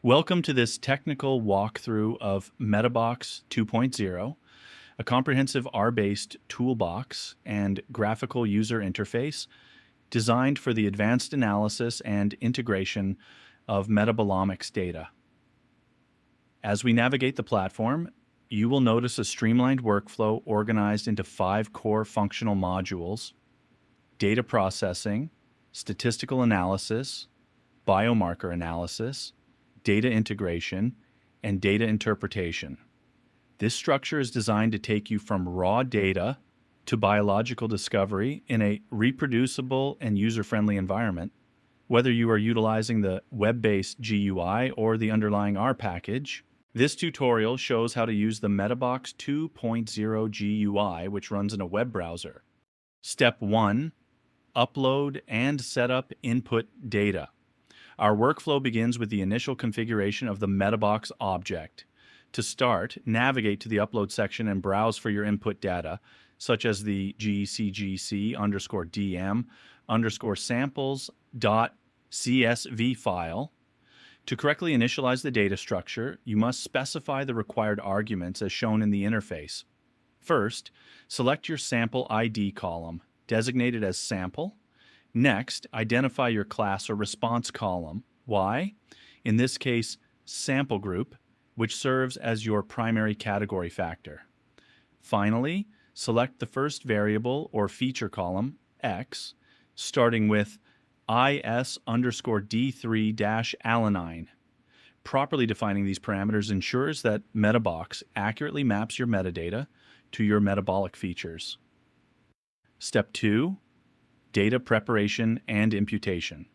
Welcome to this technical walkthrough of Metabox 2.0, a comprehensive R-based toolbox and graphical user interface designed for the advanced analysis and integration of metabolomics data. As we navigate the platform, you will notice a streamlined workflow organized into 5 core functional modules: data processing, statistical analysis, biomarker analysis, data integration, and data interpretation. This structure is designed to take you from raw data to biological discovery in a reproducible and user-friendly environment. Whether you are utilizing the web-based GUI or the underlying R package, this tutorial shows how to use the Metabox 2.0 GUI, which runs in a web browser. Step 1. Upload and set up input data. Our workflow begins with the initial configuration of the Metabox object. To start, navigate to the upload section and browse for your input data, such as the gcgc_dm_samples.csv file. To correctly initialize the data structure, you must specify the required arguments as shown in the interface. First, select your sample ID column, designated as sample. Next, identify your class or response column, Y, in this case, sample group, which serves as your primary category factor. Finally, select the first variable or feature column, X, starting with is_D3-alanine. Properly defining these parameters ensures that Metabox accurately maps your metadata to your metabolic features. Step 2. Data preparation and imputation.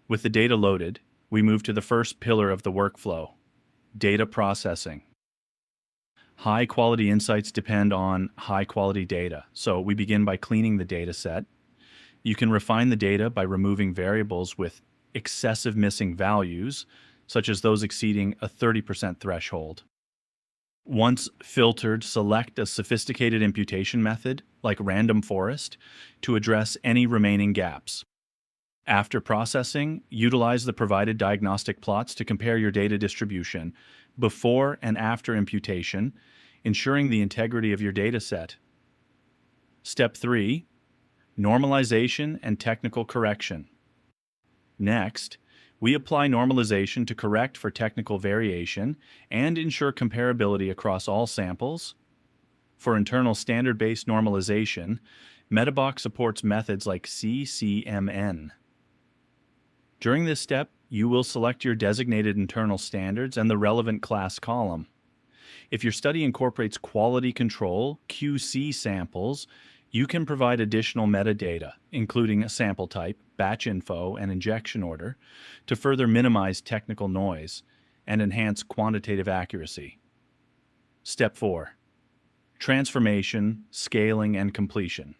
With the data loaded, we move to the first pillar of the workflow: data processing. High-quality insights depend on high-quality data, so we begin by cleaning the data set. You can refine the data by removing variables with excessive missing values, such as those exceeding a 30% threshold. Once filtered, select a sophisticated imputation method, like random forest, to address any remaining gaps. After processing, utilize the provided diagnostic plots to compare your data distribution before and after imputation, ensuring the integrity of your data set. Step 3. Normalization and technical correction. Next, we apply normalization to correct for technical variation and ensure comparability across all samples. For internal standard-based normalization, Metabox supports methods like CCMN. During this step, you will select your designated internal standards and the relevant class column. If your study incorporates quality control, QC samples, you can provide additional metadata, including a sample type, batch info, and injection order, to further minimize technical noise and enhance quantitative accuracy. Step 4. Transformation, scaling, and completion.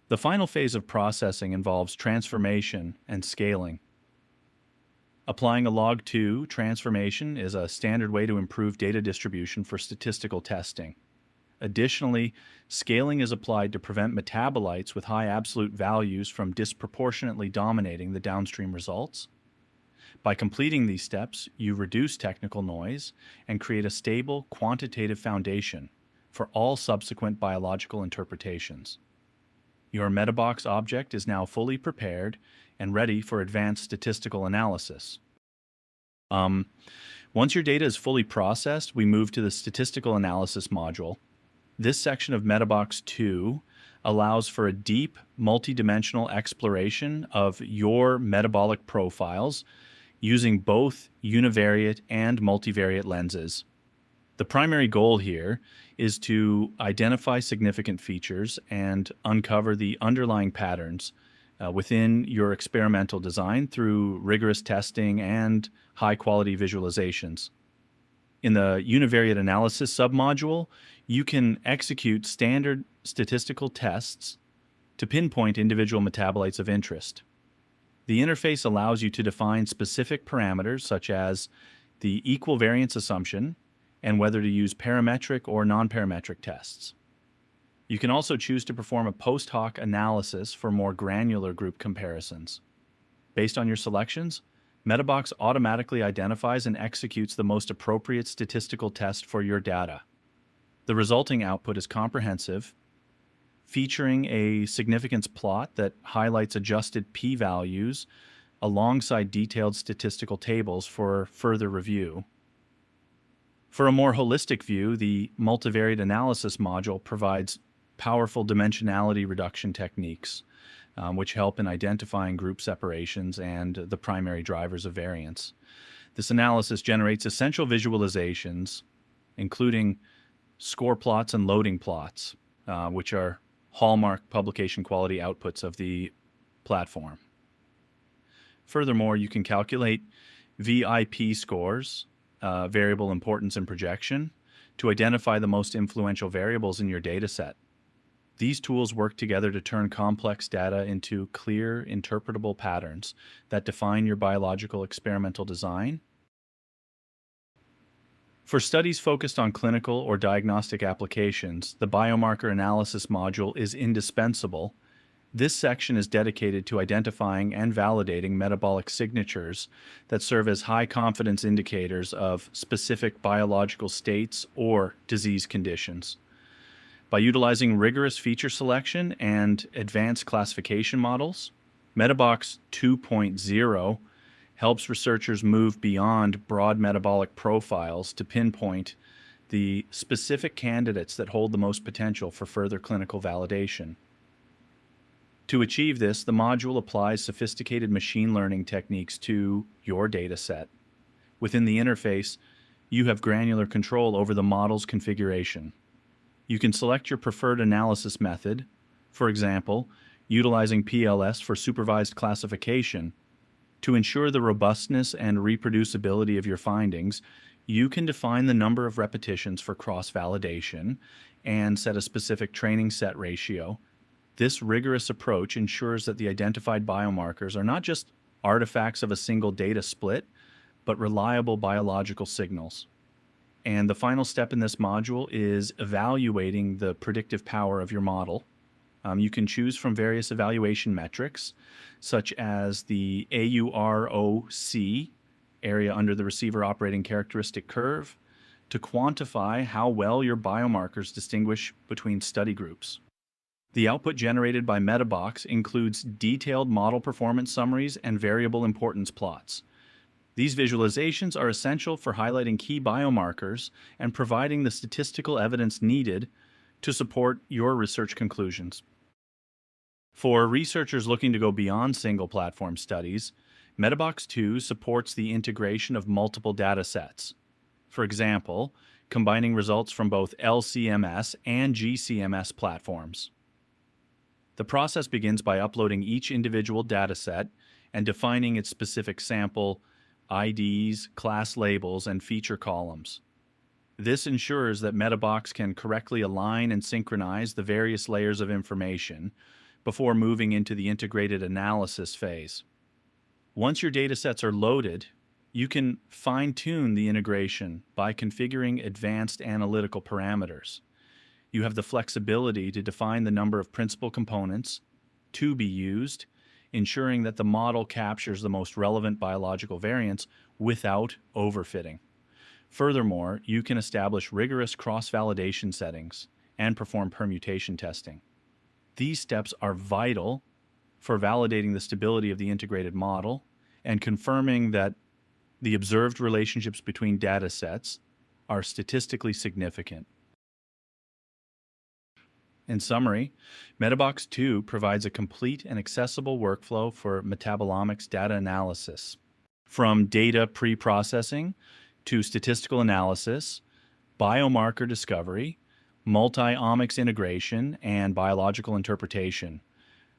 The final phase of processing involves transformation and scaling. Applying a log2 transformation is a standard way to improve data distribution for statistical testing. Additionally, scaling is applied to prevent metabolites with high absolute values from disproportionately dominating the downstream results. By completing these steps, you reduce technical noise and create a stable quantitative foundation for all subsequent biological interpretations. Your Metabox object is now fully prepared and ready for advanced statistical analysis. Once your data is fully processed, we move to the statistical analysis module. This section of Metabox 2 allows for a deep, multidimensional exploration of your metabolic profiles using both univariate and multivariate lenses. The primary goal here is to identify significant features and uncover the underlying patterns within your experimental design through rigorous testing and high-quality visualizations. In the univariate analysis submodule, you can execute standard statistical tests to pinpoint individual metabolites of interest. The interface allows you to define specific parameters such as the equal variance assumption and whether to use parametric or non-parametric tests. You can also choose to perform a post hoc analysis for more granular group comparisons. Based on your selections, Metabox automatically identifies and executes the most appropriate statistical test for your data. The resulting output is comprehensive, featuring a significance plot that highlights adjusted p-values alongside detailed statistical tables for further review. For a more holistic view, the multivariate analysis module provides powerful dimensionality reduction techniques, which help in identifying group separations and the primary drivers of variance. This analysis generates essential visualizations, including score plots and loading plots, which are hallmark publication quality outputs of the platform. Furthermore, you can calculate VIP scores, variable importance and projection, to identify the most influential variables in your dataset. These tools work together to turn complex data into clear, interpretable patterns that define your biological experimental design. For studies focused on clinical or diagnostic applications, the biomarker analysis module is indispensable. This section is dedicated to identifying and validating metabolic signatures that serve as high-confidence indicators of specific biological states or disease conditions. By utilizing rigorous feature selection and advanced classification models, Metabox 2.0 helps researchers move beyond broad metabolic profiles to pinpoint the specific candidates that hold the most potential for further clinical validation. To achieve this, the module applies sophisticated machine learning techniques to your dataset. Within the interface, you have granular control over the model's configuration. You can select your preferred analysis method, for example, utilizing PLS for supervised classification. To ensure the robustness and reproducibility of your findings, you can define the number of repetitions for cross-validation and set a specific training set ratio. This rigorous approach ensures that the identified biomarkers are not just artifacts of a single data split, but reliable biological signals. And the final step in this module is evaluating the predictive power of your model. You can choose from various evaluation metrics, such as the AUROC, area under the receiver operating characteristic curve, to quantify how well your biomarkers distinguish between study groups. The output generated by Metabox includes detailed model performance summaries and variable importance plots. These visualizations are essential for highlighting key biomarkers and providing the statistical evidence needed to support your research conclusions. For researchers looking to go beyond single platform studies, Metabox 2 supports the integration of multiple datasets. For example, combining results from both LCMS and GCMS platforms. The process begins by uploading each individual dataset and defining its specific sample IDs, class labels, and feature columns. This ensures that Metabox can correctly align and synchronize the various layers of information before moving into the integrated analysis phase. Once your datasets are loaded, you can fine-tune the integration by configuring advanced analytical parameters. You have the flexibility to define the number of principal components to be used, ensuring that the model captures the most relevant biological variants without overfitting. Furthermore, you can establish rigorous cross-validation settings and perform permutation testing. These steps are vital for validating the stability of the integrated model and confirming that the observed relationships between data sets are statistically significant. In summary, Metabox 2 provides a complete and accessible workflow for metabolomics data analysis. From data pre-processing to statistical analysis, biomarker discovery, multi-omics integration, and biological interpretation.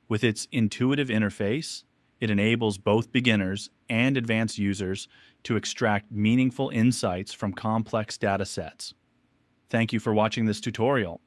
With its intuitive interface, it enables both beginners and advanced users to extract meaningful insights from complex data sets. Thank you for watching this tutorial.